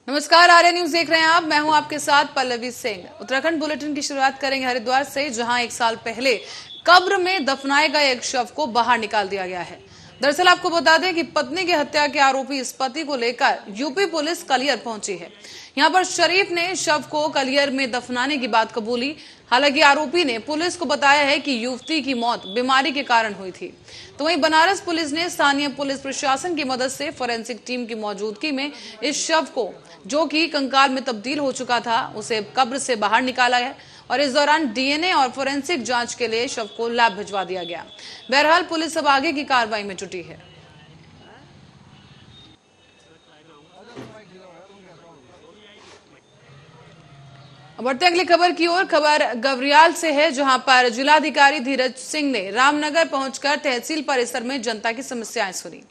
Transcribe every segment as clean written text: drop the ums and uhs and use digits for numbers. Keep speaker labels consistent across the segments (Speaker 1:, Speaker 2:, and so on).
Speaker 1: नमस्कार, आर्य न्यूज देख रहे हैं आप। मैं हूं आपके साथ पल्लवी सिंह। उत्तराखंड बुलेटिन की शुरुआत करेंगे हरिद्वार से, जहां एक साल पहले कब्र में दफनाए गए एक शव को बाहर निकाल दिया गया है। दरअसल आपको बता दें कि पत्नी की हत्या के आरोपी इस पति को लेकर यूपी पुलिस कलियर पहुंची है। यहां पर शरीफ ने शव को कलियर में दफनाने की बात कबूली। हालांकि आरोपी ने पुलिस को बताया है कि युवती की मौत बीमारी के कारण हुई थी। तो वहीं बनारस पुलिस ने स्थानीय पुलिस प्रशासन की मदद से फोरेंसिक टीम की मौजूदगी में इस शव को, जो कि कंकाल में तब्दील हो चुका था, उसे कब्र से बाहर निकाला है और इस दौरान डीएनए और फोरेंसिक जांच के लिए शव को लैब भिजवा दिया गया। बहरहाल पुलिस अब आगे की कार्रवाई में जुटी है। बढ़ते अगली खबर की ओर। खबर गवरियाल से है, जहां पर जिलाधिकारी धीरज सिंह ने रामनगर पहुंचकर तहसील परिसर में जनता की समस्याएं सुनी।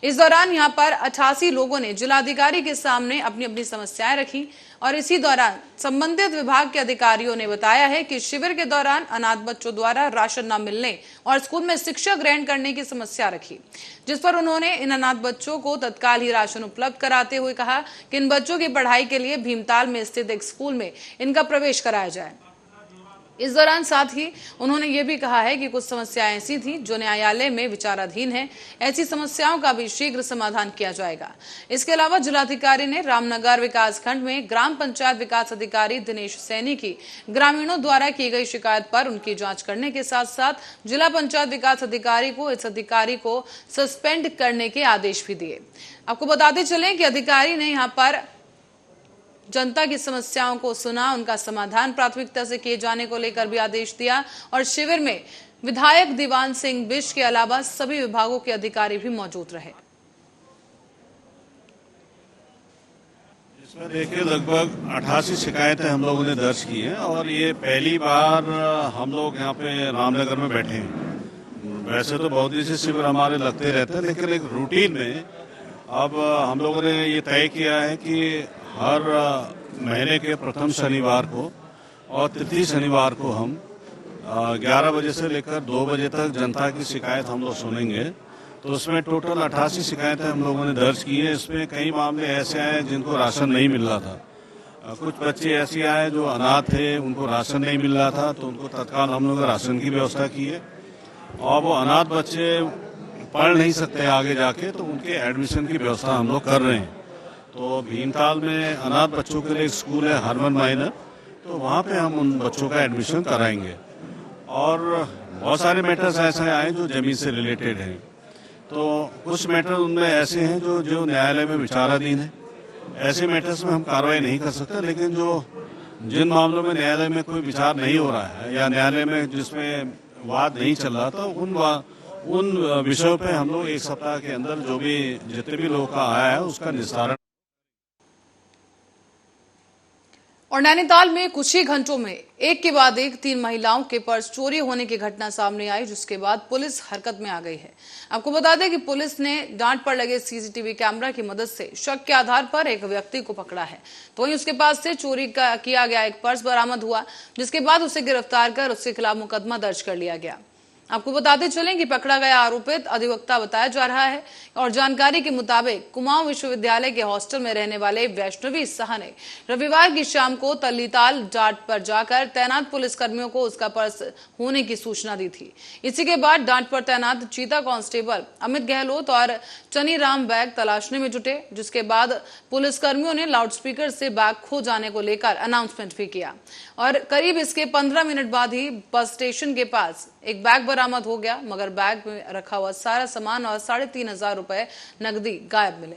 Speaker 1: इस दौरान यहां पर 88 लोगों ने जिलाधिकारी के सामने अपनी अपनी समस्याएं रखी और इसी दौरान संबंधित विभाग के अधिकारियों ने बताया है कि शिविर के दौरान अनाथ बच्चों द्वारा राशन न मिलने और स्कूल में शिक्षा ग्रहण करने की समस्या रखी, जिस पर उन्होंने इन अनाथ बच्चों को तत्काल ही राशन उपलब्ध कराते हुए कहा कि इन बच्चों की पढ़ाई के लिए भीमताल में स्थित एक स्कूल में इनका प्रवेश कराया जाए। इस दौरान साथ ही उन्होंने ये भी कहा है कि कुछ समस्याएं ऐसी थी जो न्यायालय में विचाराधीन है, ऐसी समस्याओं का भी शीघ्र समाधान किया जाएगा। इसके अलावा जिलाधिकारी ने रामनगर विकास खंड में ग्राम पंचायत विकास अधिकारी दिनेश सैनी की ग्रामीणों द्वारा की गई शिकायत पर उनकी जांच करने के साथ साथ जिला पंचायत विकास अधिकारी को इस अधिकारी को सस्पेंड करने के आदेश भी दिए। आपको बताते चलें कि अधिकारी ने यहाँ पर जनता की समस्याओं को सुना, उनका समाधान प्राथमिकता से किए जाने को लेकर भी आदेश दिया और शिविर में विधायक दीवान सिंह बिष्ट के अलावा सभी विभागों के अधिकारी भी मौजूद रहे।
Speaker 2: इसमें देखिए लगभग 88 शिकायतें हम लोगों ने दर्ज की हैं और ये पहली बार हम लोग यहाँ पे रामनगर में बैठे हैं। वैसे तो बहुत ही से शिविर हमारे लगते रहते हैं, लेकिन एक रूटीन में अब हम लोगों ने ये तय किया है कि हर महीने के प्रथम शनिवार को और तृतीय शनिवार को हम 11 बजे से लेकर 2 बजे तक जनता की शिकायत हम लोग सुनेंगे। तो उसमें टोटल 88 शिकायतें हम लोगों ने दर्ज की है। इसमें कई मामले ऐसे आए जिनको राशन नहीं मिल रहा था। कुछ बच्चे ऐसे आए जो अनाथ थे, उनको राशन नहीं मिल रहा था, तो उनको तत्काल हम लोग राशन की व्यवस्था की है। और वो अनाथ बच्चे पढ़ नहीं सकते आगे जाके, तो उनके एडमिशन की व्यवस्था हम लोग कर रहे हैं। तो भीमताल में अनाथ बच्चों के लिए एक स्कूल है, हरमन माइनर, तो वहाँ पे हम उन बच्चों का एडमिशन कराएंगे। और बहुत सारे मैटर्स ऐसे आए जो जमीन से रिलेटेड हैं, तो कुछ मैटर उनमें ऐसे हैं जो न्यायालय में विचाराधीन है। ऐसे मैटर्स में हम कार्रवाई नहीं कर सकते, लेकिन जिन मामलों में न्यायालय में कोई विचार नहीं हो रहा है या न्यायालय में जिसमें वाद नहीं चल रहा था, उन विषयों पे हम लोग एक सप्ताह के अंदर जो भी जितने भी लोगों का आया है उसका निस्तारण।
Speaker 1: और नैनीताल में कुछ ही घंटों में एक के बाद एक 3 महिलाओं के पर्स चोरी होने की घटना सामने आई, जिसके बाद पुलिस हरकत में आ गई है। आपको बता दें कि पुलिस ने डांट पर लगे सीसीटीवी कैमरा की मदद से शक के आधार पर एक व्यक्ति को पकड़ा है। तो वहीं उसके पास से चोरी किया गया एक पर्स बरामद हुआ, जिसके बाद उसे गिरफ्तार कर उसके खिलाफ मुकदमा दर्ज कर लिया गया। आपको बताते चलें कि पकड़ा गया आरोपित अधिवक्ता बताया जा रहा है और जानकारी के मुताबिक कुमाऊं विश्वविद्यालय के हॉस्टल में रहने वाले वैष्णवी शाह ने रविवार की शाम को तल्लीताल डांट पर जाकर तैनात पुलिसकर्मियों को उसका पर्स होने की सूचना दी थी। इसी के बाद डांट पर तैनात चीता कांस्टेबल अमित गहलोत और चनी राम बैग तलाशने में जुटे, जिसके बाद पुलिसकर्मियों ने लाउडस्पीकर से बैग खो जाने को लेकर अनाउंसमेंट भी किया और करीब इसके 15 मिनट बाद ही बस स्टेशन के पास एक बैग बरामद हो गया, मगर बैग में रखा हुआ सारा सामान और 3,500 रुपए नकदी गायब मिले।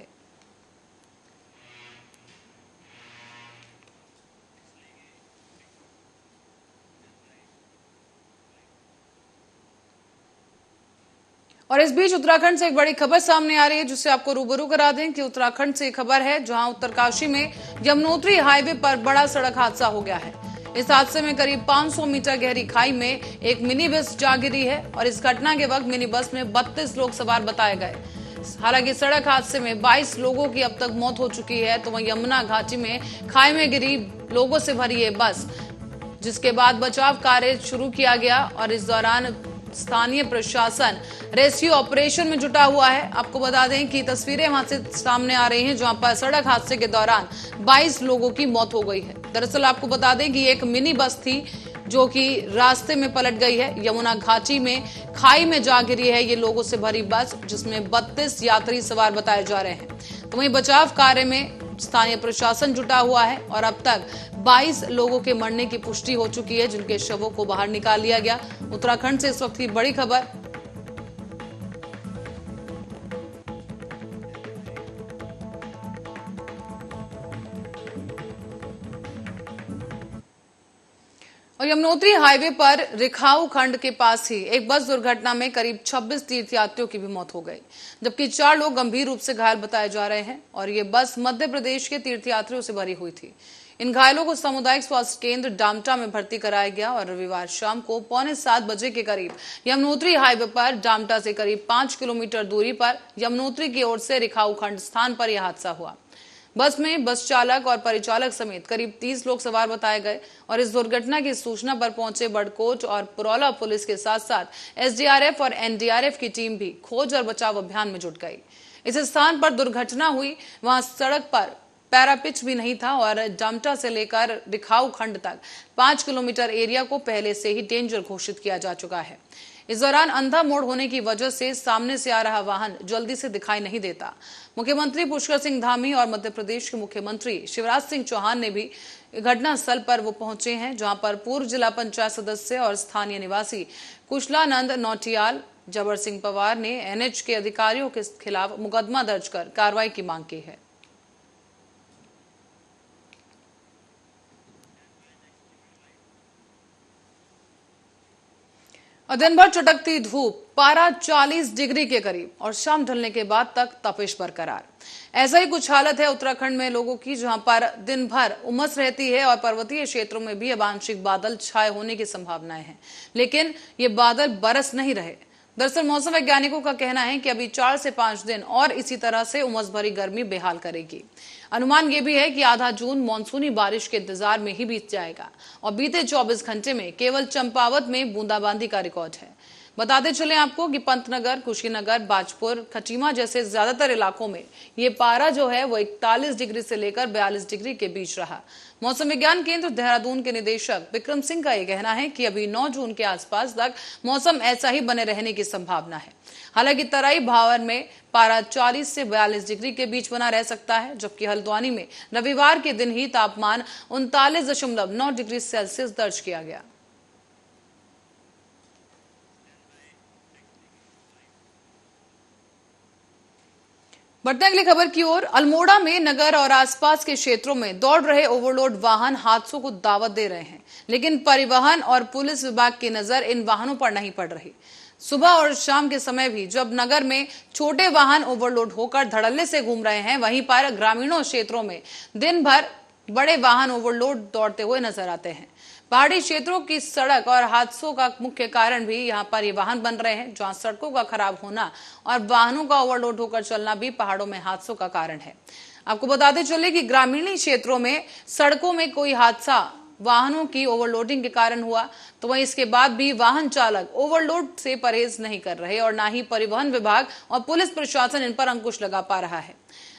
Speaker 1: और इस बीच उत्तराखंड से एक बड़ी खबर सामने आ रही है, जिससे आपको रूबरू करा दें कि उत्तराखंड से खबर है, जहां उत्तरकाशी में यमुनोत्री हाईवे पर बड़ा सड़क हादसा हो गया है। इस हादसे में करीब 500 मीटर गहरी खाई में एक मिनी बस जा गिरी है और इस घटना के वक्त मिनी बस में 32 लोग सवार बताए गए। हालांकि सड़क हादसे में 22 लोगों की अब तक मौत हो चुकी है। तो वहीं यमुना घाटी में खाई में गिरी लोगों से भरी ये बस, जिसके बाद बचाव कार्य शुरू किया गया और इस दौरान स्थानीय प्रशासन रेस्क्यू ऑपरेशन में जुटा हुआ है। आपको बता दें कि तस्वीरें वहां से सामने आ रही हैं जहां पर सड़क हादसे के दौरान 22 लोगों की मौत हो गई है। दरअसल आपको बता दें कि एक मिनी बस थी जो कि रास्ते में पलट गई है। यमुना घाटी में खाई में जा गिरी है ये लोगों से भरी बस, जिसमें 32 यात्री सवार बताए जा रहे हैं। तो वहीं बचाव कार्य में स्थानीय प्रशासन जुटा हुआ है और अब तक 22 लोगों के मरने की पुष्टि हो चुकी है, जिनके शवों को बाहर निकाल लिया गया। उत्तराखंड से इस वक्त की बड़ी खबर। और यमुनोत्री हाईवे पर रिखाऊ खंड के पास ही एक बस दुर्घटना में करीब 26 तीर्थयात्रियों की भी मौत हो गई, जबकि 4 लोग गंभीर रूप से घायल बताए जा रहे हैं। और ये बस मध्य प्रदेश के तीर्थयात्रियों से भरी हुई थी। इन घायलों को सामुदायिक स्वास्थ्य केंद्र डामटा में भर्ती कराया गया और रविवार शाम को 6:45 बजे के करीब यमुनोत्री हाईवे पर डामटा से करीब 5 किलोमीटर दूरी पर यमुनोत्री की ओर से रिखाऊ खंड स्थान पर यह हादसा हुआ। बस में बस चालक और परिचालक समेत करीब 30 लोग सवार बताए गए और इस दुर्घटना की सूचना पर पहुंचे बड़कोट और पुरौला पुलिस के साथ साथ एसडीआरएफ और एनडीआरएफ की टीम भी खोज और बचाव अभियान में जुट गई। इस स्थान पर दुर्घटना हुई वहां सड़क पर पैरापिच भी नहीं था और डामटा से लेकर रिखाऊ खंड तक 5 किलोमीटर एरिया को पहले से ही डेंजर घोषित किया जा चुका है। इस दौरान अंधा मोड़ होने की वजह से सामने से आ रहा वाहन जल्दी से दिखाई नहीं देता। मुख्यमंत्री पुष्कर सिंह धामी और मध्य प्रदेश के मुख्यमंत्री शिवराज सिंह चौहान ने भी घटनास्थल पर वो पहुंचे हैं, जहां पर पूर्व जिला पंचायत सदस्य और स्थानीय निवासी कुशलानंद नौटियाल जबर सिंह पवार ने एनएच के अधिकारियों के खिलाफ मुकदमा दर्ज कर कार्रवाई की मांग की है। और दिन भर चटकती धूप, पारा 40 डिग्री के करीब और शाम ढलने के बाद तक तपिश बरकरार। ऐसा ही कुछ हालत है उत्तराखंड में लोगों की, जहां पर दिन भर उमस रहती है और पर्वतीय क्षेत्रों में भी अब आंशिक बादल छाए होने की संभावनाएं हैं, लेकिन ये बादल बरस नहीं रहे। दरअसल मौसम वैज्ञानिकों का कहना है कि अभी 4 से 5 दिन और इसी तरह से उमस भरी गर्मी बेहाल करेगी। अनुमान यह भी है कि आधा जून मानसूनी बारिश के इंतजार में ही बीत जाएगा और बीते 24 घंटे में केवल चंपावत में बूंदाबांदी का रिकॉर्ड है। बताते चले आपको कि पंतनगर, कुशीनगर, बाजपुर, खटीमा जैसे ज्यादातर इलाकों में ये पारा जो है वो 41 डिग्री से लेकर 42 डिग्री के बीच रहा। मौसम विज्ञान केंद्र देहरादून के निदेशक विक्रम सिंह का यह कहना है कि अभी 9 जून के आसपास तक मौसम ऐसा ही बने रहने की संभावना है। हालांकि तराई भावर में पारा 40 से 42 डिग्री के बीच बना रह सकता है, जबकि हल्द्वानी में रविवार के दिन ही तापमान 39.9 डिग्री सेल्सियस दर्ज किया गया। बढ़ते अगली खबर की ओर। अल्मोड़ा में नगर और आसपास के क्षेत्रों में दौड़ रहे ओवरलोड वाहन हादसों को दावत दे रहे हैं, लेकिन परिवहन और पुलिस विभाग की नजर इन वाहनों पर नहीं पड़ रही। सुबह और शाम के समय भी जब नगर में छोटे वाहन ओवरलोड होकर धड़ल्ले से घूम रहे हैं, वहीं पर ग्रामीणों क्षेत्रों में दिन भर बड़े वाहन ओवरलोड दौड़ते हुए नजर आते हैं। पहाड़ी क्षेत्रों की सड़क और हादसों का मुख्य कारण भी यहां पर ये वाहन बन रहे हैं, जहां सड़कों का खराब होना और वाहनों का ओवरलोड होकर चलना भी पहाड़ों में हादसों का कारण है। आपको बताते चले कि ग्रामीण क्षेत्रों में सड़कों में कोई हादसा वाहनों की ओवरलोडिंग के कारण हुआ, तो वहीं इसके बाद भी वाहन चालक ओवरलोड से परहेज नहीं कर रहे और ना ही परिवहन विभाग और पुलिस प्रशासन इन पर अंकुश लगा पा रहा है।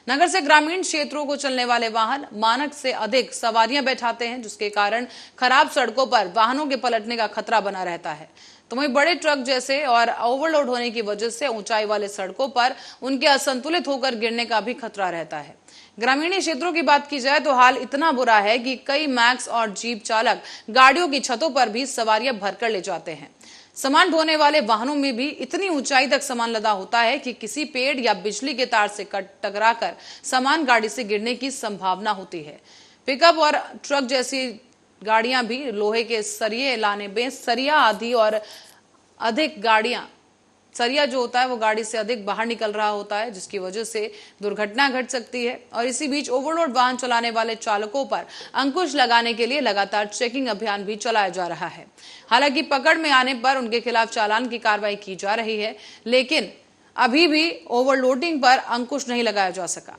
Speaker 1: नगर से ग्रामीण क्षेत्रों को चलने वाले वाहन मानक से अधिक सवारियां बैठाते हैं, जिसके कारण खराब सड़कों पर वाहनों के पलटने का खतरा बना रहता है। तो वहीं बड़े ट्रक जैसे और ओवरलोड होने की वजह से ऊंचाई वाले सड़कों पर उनके असंतुलित होकर गिरने का भी खतरा रहता है। ग्रामीण क्षेत्रों की बात की जाए तो हाल इतना बुरा है कि कई मैक्स और जीप चालक गाड़ियों की छतों पर भी सवारियां भरकर ले जाते हैं। सामान ढोने वाले वाहनों में भी इतनी ऊंचाई तक सामान लदा होता है कि किसी पेड़ या बिजली के तार से टकराकर सामान गाड़ी से गिरने की संभावना होती है। पिकअप और ट्रक जैसी गाड़ियां भी लोहे के सरिये लाने में सरिया आदि और अधिक गाड़ियां सरिया जो होता है वो गाड़ी से अधिक बाहर निकल रहा होता है, जिसकी वजह से दुर्घटना घट सकती है। और इसी बीच ओवरलोड वाहन चलाने वाले चालकों पर अंकुश लगाने के लिए लगातार चेकिंग अभियान भी चलाया जा रहा है। हालांकि पकड़ में आने पर उनके खिलाफ चालान की कार्रवाई की जा रही है, लेकिन अभी भी ओवरलोडिंग पर अंकुश नहीं लगाया जा सका।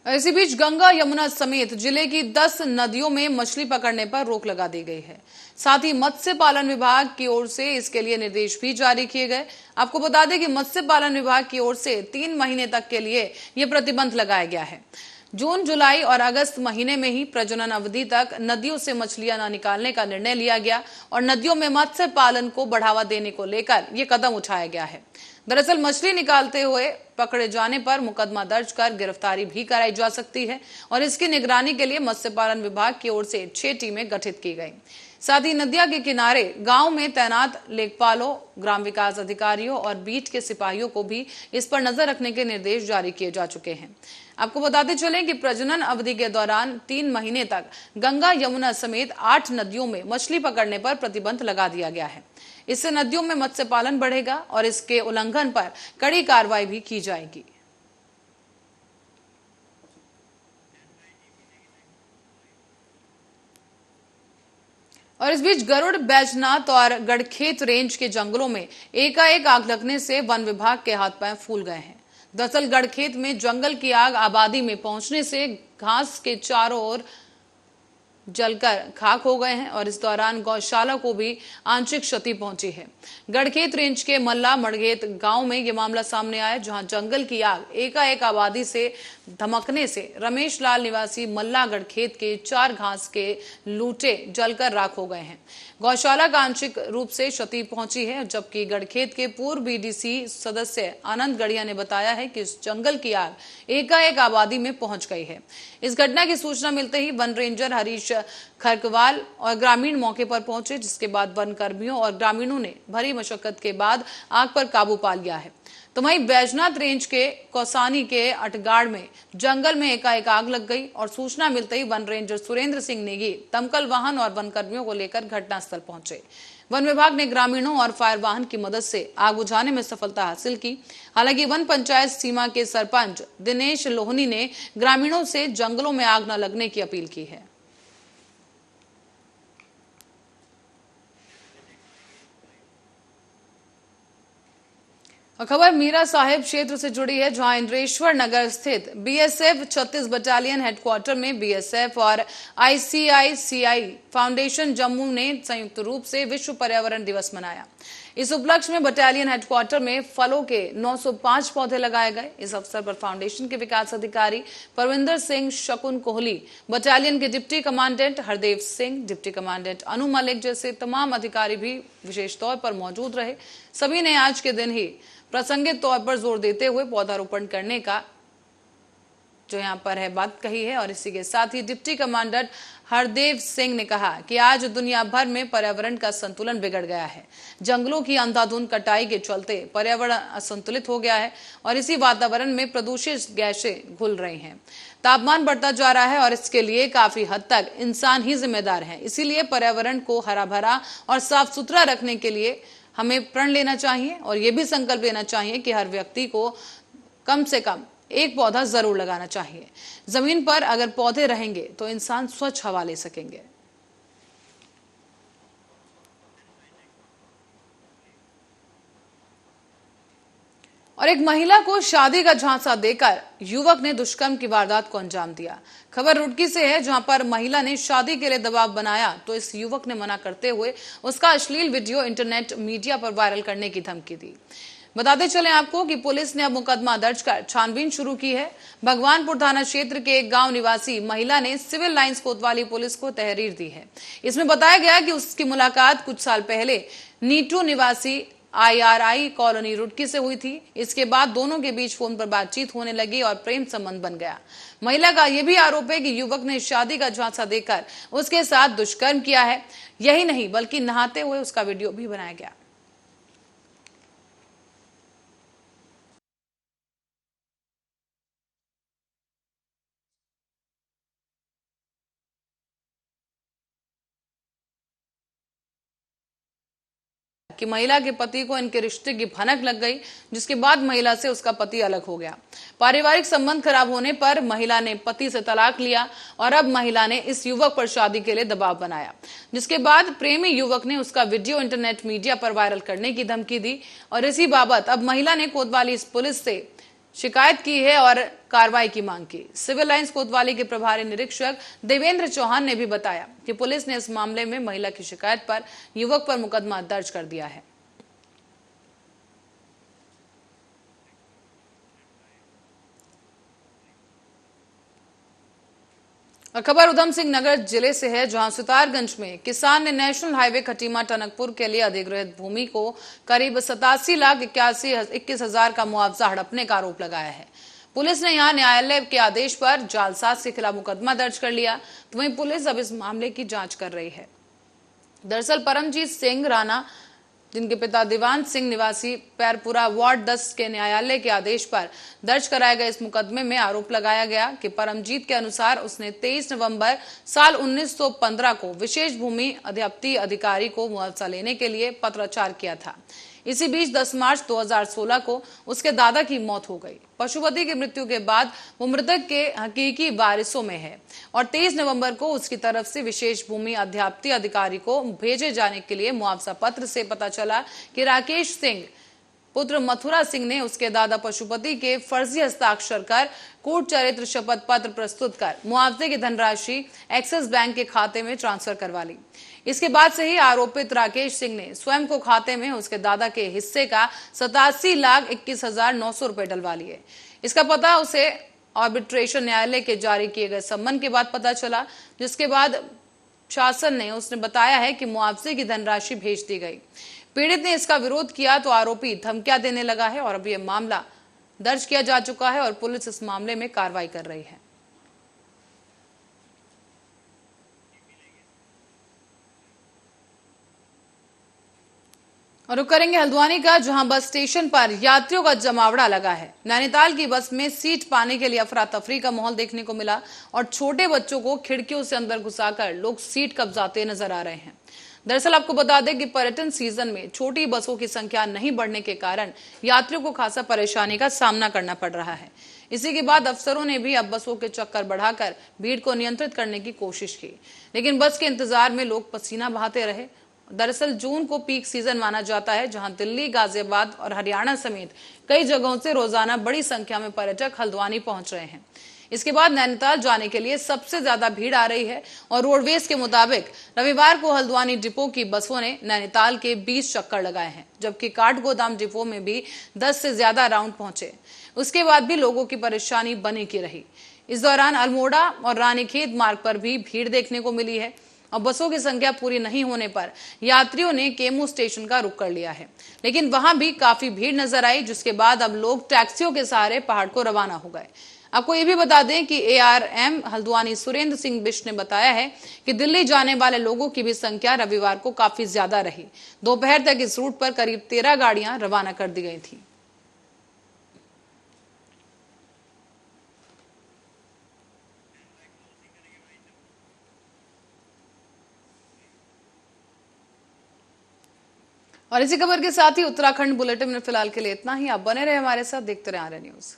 Speaker 1: इसी बीच गंगा यमुना समेत जिले की 10 नदियों में मछली पकड़ने पर रोक लगा दी गई है। साथ ही मत्स्य पालन विभाग की ओर से इसके लिए निर्देश भी जारी किए गए। आपको बता दें कि मत्स्य पालन विभाग की ओर से 3 महीने तक के लिए यह प्रतिबंध लगाया गया है। जून, जुलाई और अगस्त महीने में ही प्रजनन अवधि तक नदियों से मछलियां न निकालने का निर्णय लिया गया और नदियों में मत्स्य पालन को बढ़ावा देने को लेकर यह कदम उठाया गया है। दरअसल मछली निकालते हुए पकड़े जाने पर मुकदमा दर्ज कर गिरफ्तारी भी कराई जा सकती है और इसकी निगरानी के लिए मत्स्य पालन विभाग की ओर से 6 टीमें गठित की गई। साथ ही नदिया के किनारे गांव में तैनात लेखपालों, ग्राम विकास अधिकारियों और बीट के सिपाहियों को भी इस पर नजर रखने के निर्देश जारी किए जा चुके हैं। आपको बताते चलें कि प्रजनन अवधि के दौरान 3 महीने तक गंगा, यमुना समेत 8 नदियों में मछली पकड़ने पर प्रतिबंध लगा दिया गया है। इससे नदियों में मत्स्य पालन बढ़ेगा और इसके उल्लंघन पर कड़ी कार्रवाई भी की जाएगी। और इस बीच गरुड़, बैजनाथ और गढ़खेत रेंज के जंगलों में एकाएक आग लगने से वन विभाग के हाथ पैर फूल गए हैं। दरअसल गढ़खेत में जंगल की आग आबादी में पहुंचने से घास के चारों ओर जलकर खाक हो गए हैं और इस दौरान गौशाला को भी आंशिक क्षति पहुंची है। गढ़खेत रेंज के मल्ला मड़गेत गांव में यह मामला सामने आया, जहां जंगल की आग एकाएक आबादी से धमकने से रमेश लाल निवासी मल्ला गढ़खेत के 4 घास के लूटे जलकर राख हो गए हैं। गौशाला का आंशिक रूप से क्षति पहुंची है, जबकि गढ़खेत के पूर्व बीडीसी सदस्य आनंद गढ़िया ने बताया है कि इस जंगल की आग एकाएक आबादी में पहुंच गई है। इस घटना की सूचना मिलते ही वन रेंजर हरीश खरकवाल और ग्रामीण मौके पर पहुंचे, जिसके बाद वन कर्मियों और ग्रामीणों ने भरी मशक्कत के बाद आग पर काबू पा लिया है। तो वहीं बैजनाथ रेंज के कौसानी के अटगाड़ में जंगल में एकाएक आग लग गई और सूचना मिलते ही वन रेंजर सुरेंद्र सिंह नेगी दमकल वाहन और वन कर्मियों को लेकर घटनास्थल पहुंचे। वन विभाग ने ग्रामीणों और फायर वाहन की मदद से आग बुझाने में सफलता हासिल की। हालांकि वन पंचायत सीमा के सरपंच दिनेश लोहनी ने ग्रामीणों से जंगलों में आग न लगने की अपील की है। और खबर मीरा साहिब क्षेत्र से जुड़ी है, जहां इंद्रेश्वर नगर स्थित बीएसएफ 36 बटालियन हेडक्वार्टर में बीएसएफ और आईसीआईसीआई फाउंडेशन जम्मू ने संयुक्त रूप से विश्व पर्यावरण दिवस मनाया। इस उपलक्ष्य में बटालियन हेडक्वार्टर में फलों के 905 पौधे लगाए गए। इस अवसर पर फाउंडेशन के विकास अधिकारी परविंदर सिंह, शकुन कोहली, बटालियन के deputy commandant Hardev Singh, deputy commandant Anu Malik जैसे तमाम अधिकारी भी विशेष तौर पर मौजूद रहे। सभी ने आज के दिन ही प्रासंगिक तौर पर जोर देते हुए पौधारोपण करने का जो यहाँ पर है बात कही है। और इसी के साथ ही डिप्टी कमांडेंट हरदेव सिंह ने कहा कि आज दुनिया भर में पर्यावरण का संतुलन बिगड़ गया है। जंगलों की अंधाधुंध कटाई के चलते पर्यावरण असंतुलित हो गया है और इसी वातावरण में प्रदूषित गैसें घुल रही हैं। तापमान बढ़ता जा रहा है और इसके लिए काफी हद तक इंसान ही जिम्मेदार है। इसीलिए पर्यावरण को हरा भरा और साफ सुथरा रखने के लिए हमें प्रण लेना चाहिए और ये भी संकल्प लेना चाहिए कि हर व्यक्ति को कम से कम एक पौधा जरूर लगाना चाहिए। जमीन पर अगर पौधे रहेंगे तो इंसान स्वच्छ हवा ले सकेंगे। और एक महिला को शादी का झांसा देकर युवक ने दुष्कर्म की वारदात को अंजाम दिया। खबर रुड़की से है, जहां पर महिला ने शादी के लिए दबाव बनाया तो इस युवक ने मना करते हुए उसका अश्लील वीडियो इंटरनेट मीडिया पर वायरल करने की धमकी दी। बताते चलें आपको कि पुलिस ने अब मुकदमा दर्ज कर छानबीन शुरू की है। भगवानपुर थाना क्षेत्र के एक गांव निवासी महिला ने सिविल लाइंस कोतवाली पुलिस को तहरीर दी है। इसमें बताया गया कि उसकी मुलाकात कुछ साल पहले नीटू निवासी IRI कॉलोनी रुड़की से हुई थी। इसके बाद दोनों के बीच फोन पर बातचीत होने लगी और प्रेम संबंध बन गया। महिला का यह भी आरोप है कि युवक ने शादी का झांसा देकर उसके साथ दुष्कर्म किया है। यही नहीं बल्कि नहाते हुए उसका वीडियो भी बनाया गया। कि महिला के पति को इनके रिश्ते की भनक लग गई, जिसके बाद महिला से उसका पति अलग हो गया। पारिवारिक संबंध खराब होने पर महिला ने पति से तलाक लिया और अब महिला ने इस युवक पर शादी के लिए दबाव बनाया, जिसके बाद प्रेमी युवक ने उसका वीडियो इंटरनेट मीडिया पर वायरल करने की धमकी दी। और इसी बाबत अब महिला ने कोतवाली पुलिस से शिकायत की है और कार्रवाई की मांग की। सिविल लाइंस कोतवाली के प्रभारी निरीक्षक देवेंद्र चौहान ने भी बताया कि पुलिस ने इस मामले में महिला की शिकायत पर युवक पर मुकदमा दर्ज कर दिया है। और खबर उधम सिंह नगर जिले से है, जहां सुतारगंज में किसान ने नेशनल हाईवे खटीमा टनकपुर के लिए अधिग्रहित भूमि को करीब 87,81,21,000 का मुआवजा हड़पने का आरोप लगाया है। पुलिस ने यहां न्यायालय के आदेश पर जालसाज के खिलाफ मुकदमा दर्ज कर लिया, तो वहीं पुलिस अब इस मामले की जांच कर रही है। दरअसल परमजीत सिंह राणा, जिनके पिता दीवान सिंह निवासी पैरपुरा वार्ड 10 के न्यायालय के आदेश पर दर्ज कराए गए इस मुकदमे में आरोप लगाया गया कि परमजीत के अनुसार उसने 23 नवंबर साल 1915 को विशेष भूमि अध्याप्ति अधिकारी को मुआवजा लेने के लिए पत्राचार किया था। इसी बीच 10 मार्च 2016 को उसके दादा की मौत हो गई। पशुपति की मृत्यु के बाद वो मृतक के हकीकी वारिसों में है और 23 नवंबर को उसकी तरफ से विशेष भूमि अध्याप्ति अधिकारी को भेजे जाने के लिए मुआवजा पत्र से पता चला कि राकेश सिंह पुत्र मथुरा सिंह ने उसके दादा पशुपति के फर्जी हस्ताक्षर कर कूट चरित्र शपथ पत्र प्रस्तुत कर मुआवजे की धनराशि एक्सिस बैंक के खाते में ट्रांसफर करवा ली। इसके बाद से ही आरोपित राकेश सिंह ने स्वयं को खाते में उसके दादा के हिस्से का 87,21,900 रुपए डलवा लिए। इसका पता उसे आर्बिट्रेशन न्यायालय के जारी किए गए सम्मन के बाद पता चला, जिसके बाद शासन ने उसने बताया है कि मुआवजे की धनराशि भेज दी गई। पीड़ित ने इसका विरोध किया तो आरोपी धमकियां देने लगा है और अब यह मामला दर्ज किया जा चुका है और पुलिस इस मामले में कार्रवाई कर रही है। और रुक करेंगे हल्द्वानी का, जहां बस स्टेशन पर यात्रियों का जमावड़ा लगा है। नैनीताल की बस में सीट पाने के लिए अफरा तफरी का माहौल देखने को मिला और छोटे बच्चों को खिड़कियों से अंदर घुसाकर लोग सीट कब्जाते नजर आ रहे हैं। दरअसल आपको बता दें कि पर्यटन सीजन में छोटी बसों की संख्या नहीं बढ़ने के कारण यात्रियों को खासा परेशानी का सामना करना पड़ रहा है। इसी के बाद अफसरों ने भी अब बसों के चक्कर बढ़ाकर भीड़ को नियंत्रित करने की कोशिश की, लेकिन बस के इंतजार में लोग पसीना बहाते रहे। दरअसल जून को पीक सीजन माना जाता है, जहां दिल्ली, गाजियाबाद और हरियाणा समेत कई जगहों से रोजाना बड़ी संख्या में पर्यटक हल्द्वानी पहुंच रहे हैं। इसके बाद नैनीताल जाने के लिए सबसे ज्यादा भीड़ आ रही है और रोडवेज के मुताबिक रविवार को हल्द्वानी डिपो की बसों ने नैनीताल के 20 चक्कर लगाए हैं, जबकि काठगोदाम डिपो में भी 10 से ज्यादा राउंड पहुंचे। उसके बाद भी लोगों की परेशानी बनी की रही। इस दौरान अल्मोड़ा और रानीखेत मार्ग पर भी भीड़ देखने को मिली है और बसों की संख्या पूरी नहीं होने पर यात्रियों ने केमू स्टेशन का रुख कर लिया है, लेकिन वहां भी काफी भीड़ नजर आई, जिसके बाद अब लोग टैक्सियों के सहारे पहाड़ को रवाना हो गए। आपको ये भी बता दें कि ARM हल्द्वानी सुरेंद्र सिंह बिष्ट ने बताया है कि दिल्ली जाने वाले लोगों की भी संख्या रविवार को काफी ज्यादा रही। दोपहर तक इस रूट पर करीब 13 गाड़ियां रवाना कर दी गई थी। और इसी खबर के साथ ही उत्तराखंड बुलेटिन में फिलहाल के लिए इतना ही। आप बने रहे हमारे साथ, देखते रहे आर्य न्यूज।